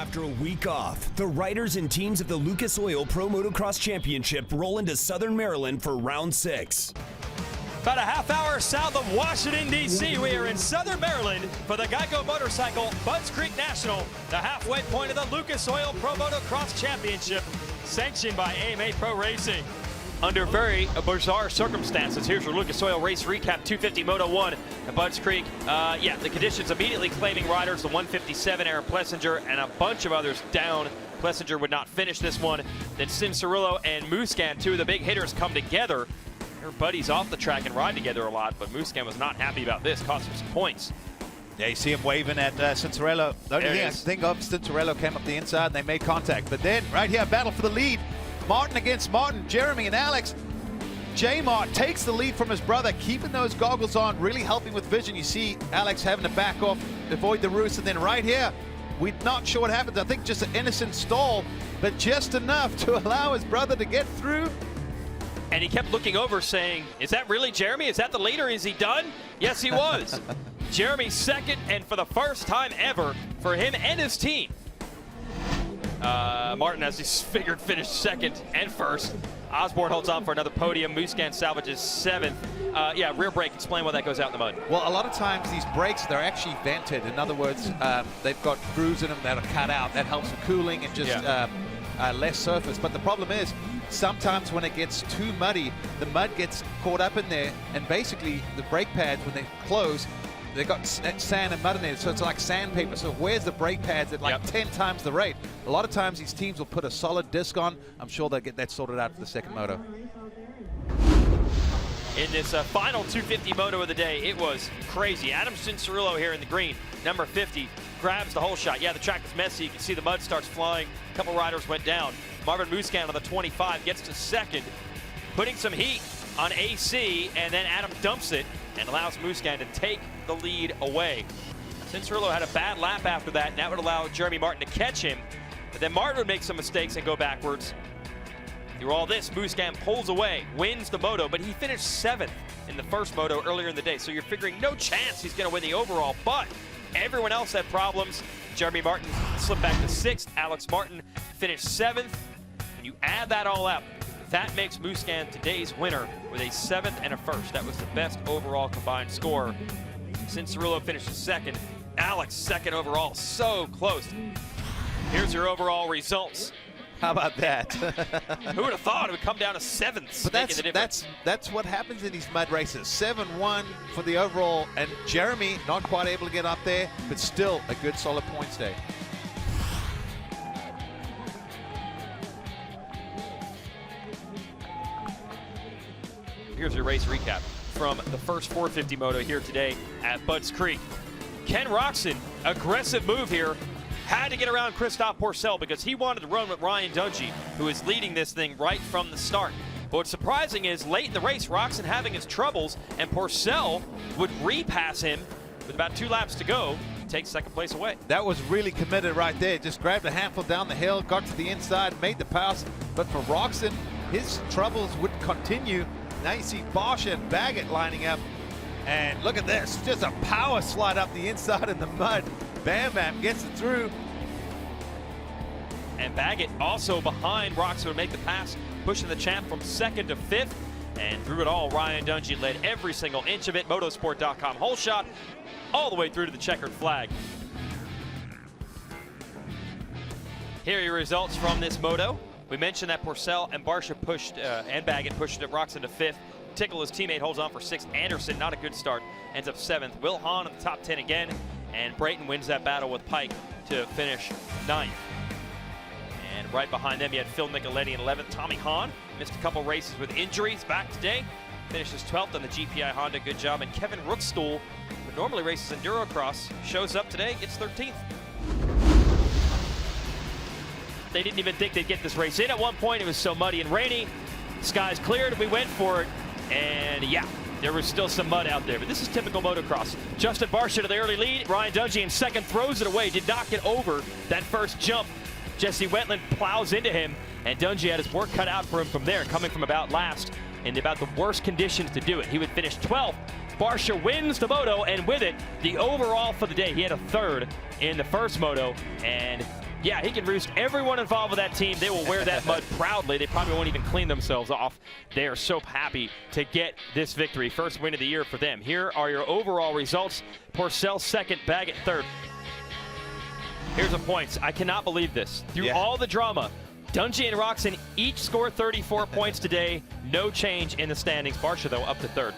After a week off, the riders and teams of the Lucas Oil Pro Motocross Championship roll into Southern Maryland for round 6. About a half hour south of Washington, D.C., we are in Southern Maryland for the GEICO Motorcycle Budds Creek National, the halfway point of the Lucas Oil Pro Motocross Championship, sanctioned by AMA Pro Racing. Under very bizarre circumstances, here's your Lucas Oil race recap. 250 Moto 1 at Budds Creek. The conditions immediately claiming riders. The 157, Aaron Plessinger, and a bunch of others down. Plessinger would not finish this one. Then Cianciarulo and Musquin, two of the big hitters, come together. Their buddies off the track and ride together a lot, but Musquin was not happy about this. Cost him some points. Yeah, you see him waving at Cianciarulo. The only thing I think of, Cianciarulo came up the inside and they made contact. But then, right here, battle for the lead. Martin against Martin, Jeremy and Alex. J-Mart takes the lead from his brother, keeping those goggles on, really helping with vision. You see Alex having to back off, avoid the roost, and then right here, we're not sure what happens. I think just an innocent stall, but just enough to allow his brother to get through. And he kept looking over saying, is that really Jeremy? Is that the leader? Is he done? Yes, he was. Jeremy second, and for the first time ever for him and his team. Martin, as he's figured, finished second and first. Osborne holds on for another podium. Musquin salvages seventh. Rear brake. Explain why that goes out in the mud. Well, a lot of times these brakes, they're actually vented. In other words, they've got grooves in them that are cut out. That helps with cooling and just less surface. But the problem is, sometimes when it gets too muddy, the mud gets caught up in there, and basically the brake pads, when they close, they've got sand and mud in there, so it's like sandpaper. So where's the brake pads at like 10 times the rate? A lot of times these teams will put a solid disc on. I'm sure they'll get that sorted out for the second moto. In this final 250 moto of the day, it was crazy. Adam Cianciarulo here in the green, number 50, grabs the whole shot. Yeah, the track is messy. You can see the mud starts flying. A couple riders went down. Marvin Musquin on the 25 gets to second, putting some heat on AC, and then Adam dumps it and allows Musquin to take the lead away. Cianciarulo had a bad lap after that, and that would allow Jeremy Martin to catch him. But then Martin would make some mistakes and go backwards. Through all this, Musquin pulls away, wins the moto, but he finished 7th in the first moto earlier in the day. So you're figuring no chance he's going to win the overall, but everyone else had problems. Jeremy Martin slipped back to 6th. Alex Martin finished 7th. When you add that all up, that makes Musquin today's winner with a 7th and a 1st. That was the best overall combined score. Cianciarulo finishes 2nd. Alex 2nd overall. So close. Here's your overall results. How about that? Who would have thought it would come down to 7th? But that's what happens in these mud races. 7-1 for the overall, and Jeremy not quite able to get up there, but still a good solid points day. Here's your race recap from the first 450 moto here today at Budds Creek. Ken Roczen, aggressive move here. Had to get around Christophe Pourcel because he wanted to run with Ryan Dungey, who is leading this thing right from the start. But what's surprising is late in the race, Roczen having his troubles, and Pourcel would repass him with about 2 laps to go, take second place away. That was really committed right there. Just grabbed a handful down the hill, got to the inside, made the pass. But for Roczen, his troubles would continue. Now you see Barcia and Baggett lining up. And look at this, just a power slide up the inside in the mud. Bam Bam gets it through. And Baggett also behind Roczen would make the pass, pushing the champ from 2nd to 5th. And through it all, Ryan Dungey led every single inch of it. Motosport.com whole shot all the way through to the checkered flag. Here are your results from this moto. We mentioned that Pourcel and Barcia pushed, and Baggett pushed Roczen to 5th. Tickle, his teammate, holds on for 6th. Anderson, not a good start, ends up 7th. Will Hahn in the top 10 again. And Brayton wins that battle with Pike to finish 9th. And right behind them, you had Phil Micheletti in 11th. Tommy Hahn missed a couple races with injuries. Back today, finishes 12th on the GPI Honda. Good job. And Kevin Rookstool, who normally races Endurocross, shows up today, gets 13th. They didn't even think they'd get this race in at one point. It was so muddy and rainy. Skies cleared, we went for it. And yeah, there was still some mud out there, but this is typical motocross. Justin Barcia to the early lead. Ryan Dungey in 2nd, throws it away, did not get over that first jump. Jesse Wetland plows into him, and Dungey had his work cut out for him from there, coming from about last in about the worst conditions to do it. He would finish 12th, Barcia wins the moto, and with it, the overall for the day. He had a third in the first moto, and yeah, he can roost everyone involved with that team. They will wear that mud proudly. They probably won't even clean themselves off. They are so happy to get this victory. First win of the year for them. Here are your overall results. Porcel second, Baggett third. Here's the points. I cannot believe this. Through all the drama, Dungey and Roczen each scored 34 points today. No change in the standings. Barcia, though, up to third.